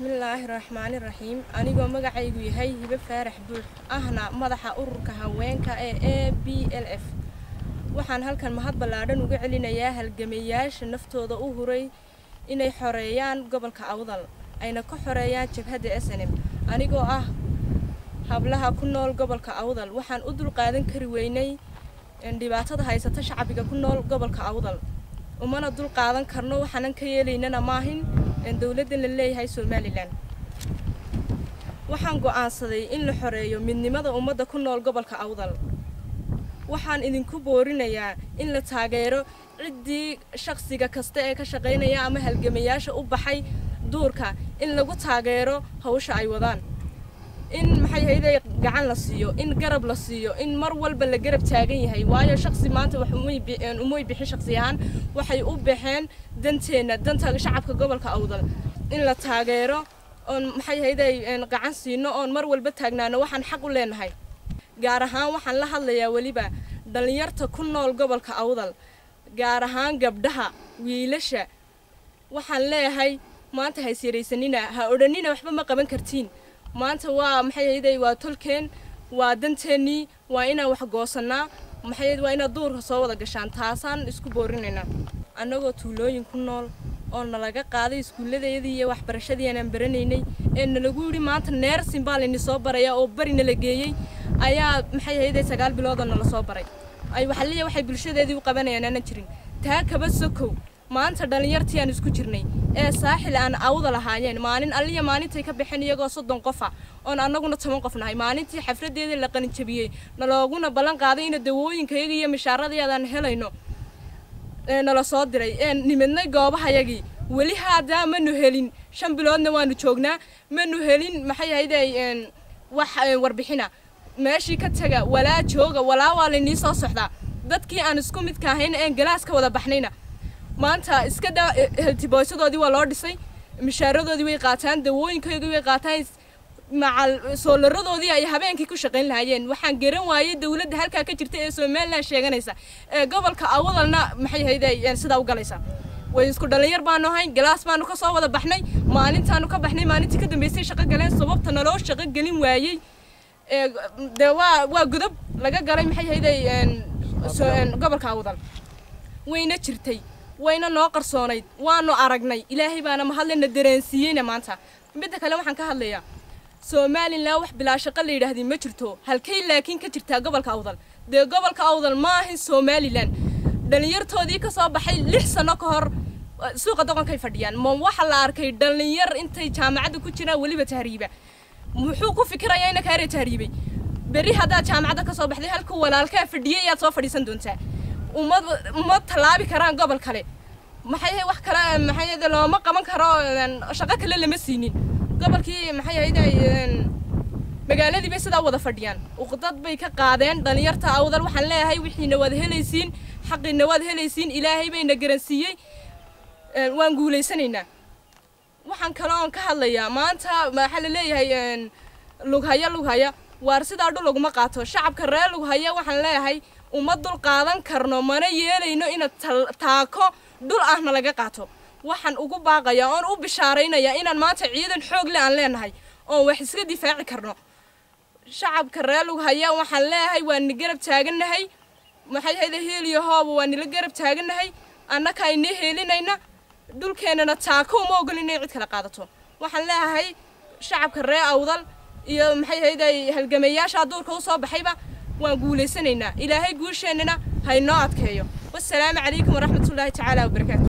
بسم الله الرحمن الرحيم أنيقو مقعيقو يهي هبه فارح بوح أهنا مدحا أوركا هاوينكا ABLF waxaan halkan mahad ballaaran uga celinayaa halgamayaasha naftooda u huray inay xoreeyaan gobolka Awdal ayna ka xoreeyaan jabhadda SNM anigoo ah hablaha ku nool gobolka Awdal waxaan u dul qaadan kari weynay dhibaatada haysata shacbiga ku nool gobolka Awdal umana dul qaadan karno waxaan ka yeelaynaa maahin dawladda la leeyahay Somaliland waxaan go'aansaday in la xoreeyo midnimada ummadda ku nool gobolka Awdal waxaan idinku boorinayaa in la taageero cidii shakhsiga kasta ee ka shaqeynaya ama halgamayaasha u baxay duurka in lagu taageero hawsha ay wadaan in maxay hay'aday gacan la siiyo in garab la siiyo in mar walba la garab taagan yahay waayo shakhsi maanta wax umay bixin shakhsiyan waxay u baxeen danteena danta shacabka gobolka Awdal in la taageero oo maxay hay'aday gacan siino oo mar walba taagnaano waxaan xaq u leenahay gaar ahaan waxaan la hadlayaa waliba dhalinyarta ku nool gobolka Awdal gaar ahaan gabdhaha wiilasha waxaan leeyahay maanta hay siraysanina ha oranina waxba ma qaban kartiin maanta waa maxay hay'aday waa tolkeen waa danteeni waa ina wax goosanaa maxay waa ina duurka soo wada gashaan taasaan isku boorinayna anagoo tuulooyin ku nool oo nalaga qaaday iskuuladeedii iyo waxbarashadii aan baranaynay ee nalagu yiri maanta neersin baa la soo baraya oo barina la geeyay ayaa maxay hay'aday 9 bilood oo la soo baray ay waxay bulshadeedii u qabanayaan aan jirin taa kaba sokow maanta dhalinyartii aan isku jirnay ee saaxil aan Awdal ahaayeen maalin alliya maalintay ka bixin iyagoo 30 qof ah oo anaguna 10 qof nahay maalintii xafladeedii la qalin jabiyay nalooguna balan qaaday in dawooyinkayaga iyo mishaaradeedaan helayno nala soo diray nimidnay goobahayagii wali hada manu helin 5 biloodna waanu joognaa manu helin maxay hay'aday wax warbixina meeshii ka taga walaa jooga walaa waa la soo socdaa dadkii aan isku mid ka ahayn ee galaaska wada baxnayna maanta iska heltibooysadoodii waa loo dhisay mishaaradoodii way qaataan dawooyinkoodii way qaataan macal soolaradoodii ay habeenkii ku shaqeyn lahaayeen waxaan garan waayay dawladda halka ka jirta ee Somaliland sheeganaysa ee gobolka Awdalna maxay hay'aday sida u galaysa way isku dhalinyar baan ahay galaas baan ka soo wada baxnay maalintaanu ka baxnay maalintii ka dambeysay shaqo galeen sababta naloo shaqo galin waayay waa gudub laga galay maxay hay'aday gobolka Awdal wayna jirtay wayna noo qarsoonayd waanu aragnay ilaahay baana ma hadlayna dareensiiyayna maanta mid kale waxaan ka hadlayaa Somaliland wax bilaa shaqo la yiraahdo ma jirto halkay laakiin ka jirta gobolka Awdal gobolka Awdal ma ahin Somaliland dhalinyartoodii ka soo baxay 6 sano ka hor suuqa doqonkay fadhiyaan ma waxa la arkay dhalinyar intay jaamacada ku jiraan waliba tahriiba muxuu ku fikirayaa in ka tahriibay bari hada jaamacada ka soo baxday halka walaalka fadhiyay aad soo fadhiisan doontaa umad talaabi karaan gobol kale maxay wax kale maxay looma qaban karo shaqo kale lama siinin gobolkii maxay hay'aday magaaladii bay sida wada fadhiyaan uqdad bay ka qaadeen dhalinyarta Awdal waxaan leeyahay wixiina wada helaysiin xaqina wada helaysiin ilaahay bayna garansiiyay waan guuleysanaynaa waxaan kale oo ka hadlayaa maanta waxa la leeyahay lughaya waar sida dhul laguma qaato shacabka reer lughaya waxaan leeyahay uma dul qaadan karno mana yeelayno in taako dhul ahna laga qaato waxaan ugu baaqayaa oo u bishaaraynayaa inaan maanta ciidan xoog leh aan leenahay oo wax iska difaaci karno shacabka reer lughaya waxaan leeyahay waan garab taaganahay maxay hay'aday heeliyo hoob waan la garab taaganahay annaka ay heelinayna dhulkeenana taako uma ogolinay cid kala qaadato waxaan leeyahay shacabka reer Awdal iyo maxay hay'aday halgamayaasha duurka u soo baxayba waan guuleysanaynaa ilaahay guusheenana haynoo adkeeyo wassalaamu calaykum waraxmatullaahi tacaala wa barakaatuh